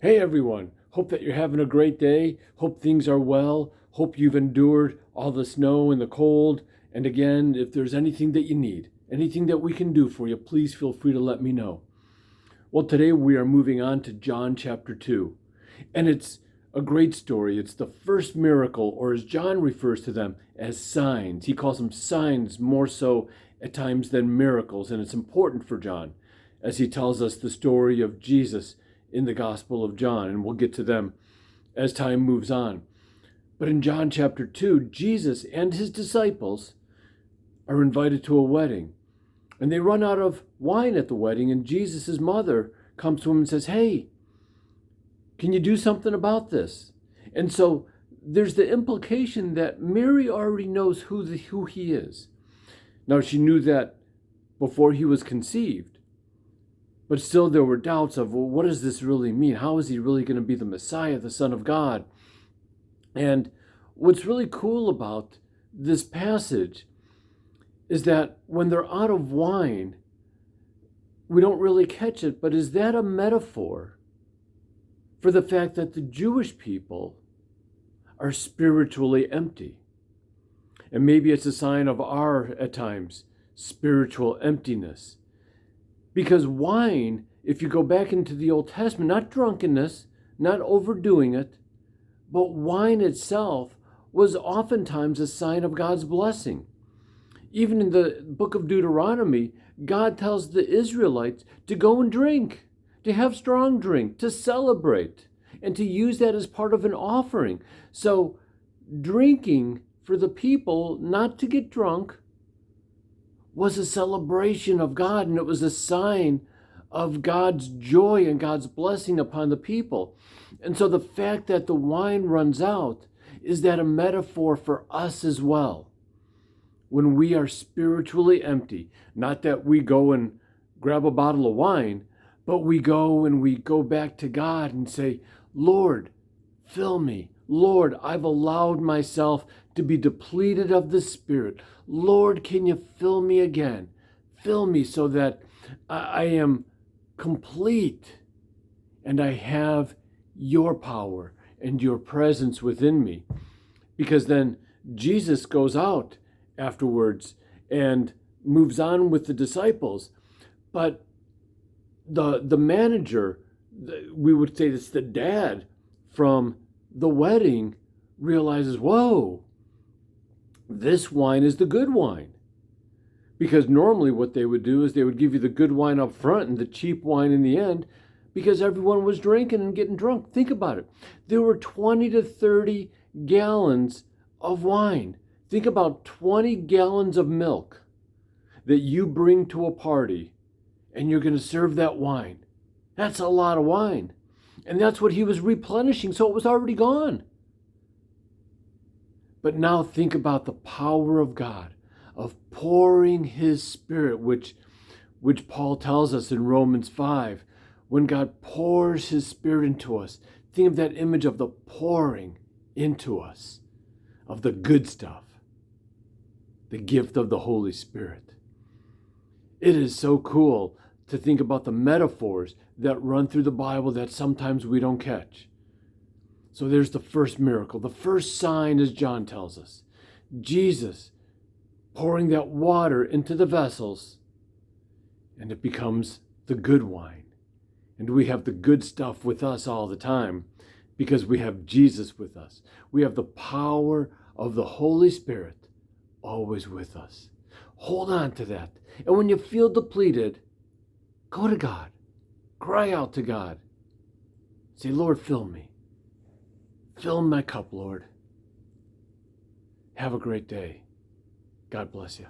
Hey everyone, hope that you're having a great day. Hope things are well. Hope you've endured all the snow and the cold. And again, if there's anything that you need, anything that we can do for you, please feel free to let me know. Well, today we are moving on to John chapter 2. And it's a great story. It's the first miracle, or as John refers to them, as signs. He calls them signs more so at times than miracles. And it's important for John as he tells us the story of Jesus in the Gospel of John, and we'll get to them as time moves on. But in John chapter 2, Jesus and his disciples are invited to a wedding, and they run out of wine at the wedding, and Jesus' mother comes to him and says, "Hey, can you do something about this?" And so there's the implication that Mary already knows who he is. Now, she knew that before he was conceived, but still there were doubts of, well, what does this really mean? How is he really going to be the Messiah, the Son of God? And what's really cool about this passage is that when they're out of wine, we don't really catch it, but is that a metaphor for the fact that the Jewish people are spiritually empty? And maybe it's a sign of our, at times, spiritual emptiness. Because wine, if you go back into the Old Testament, not drunkenness, not overdoing it, but wine itself was oftentimes a sign of God's blessing. Even in the book of Deuteronomy, God tells the Israelites to go and drink, to have strong drink, to celebrate, and to use that as part of an offering. So drinking for the people, not to get drunk, was a celebration of God, and it was a sign of God's joy and God's blessing upon the people. And so the fact that the wine runs out, is that a metaphor for us as well? When we are spiritually empty, not that we go and grab a bottle of wine, but we go back to God and say, "Lord, fill me. Lord, I've allowed myself to be depleted of the Spirit. Lord, can you fill me again? Fill me so that I am complete and I have your power and your presence within me." Because then Jesus goes out afterwards and moves on with the disciples. But the manager, we would say it's the dad from the wedding, realizes, whoa, this wine is the good wine. Because normally what they would do is they would give you the good wine up front and the cheap wine in the end, because everyone was drinking and getting drunk. Think about it. There were 20 to 30 gallons of wine. Think about 20 gallons of milk that you bring to a party and you're going to serve that wine. That's a lot of wine. And that's what he was replenishing, so it was already gone. But now think about the power of God, of pouring his Spirit, which Paul tells us in Romans 5. When God pours his Spirit into us, think of that image of the pouring into us, of the good stuff, the gift of the Holy Spirit. It is so cool to think about the metaphors that run through the Bible that sometimes we don't catch. So there's the first miracle, the first sign, as John tells us. Jesus pouring that water into the vessels, and it becomes the good wine. And we have the good stuff with us all the time because we have Jesus with us. We have the power of the Holy Spirit always with us. Hold on to that. And when you feel depleted, go to God. Cry out to God. Say, "Lord, fill me. Fill my cup, Lord." Have a great day. God bless you.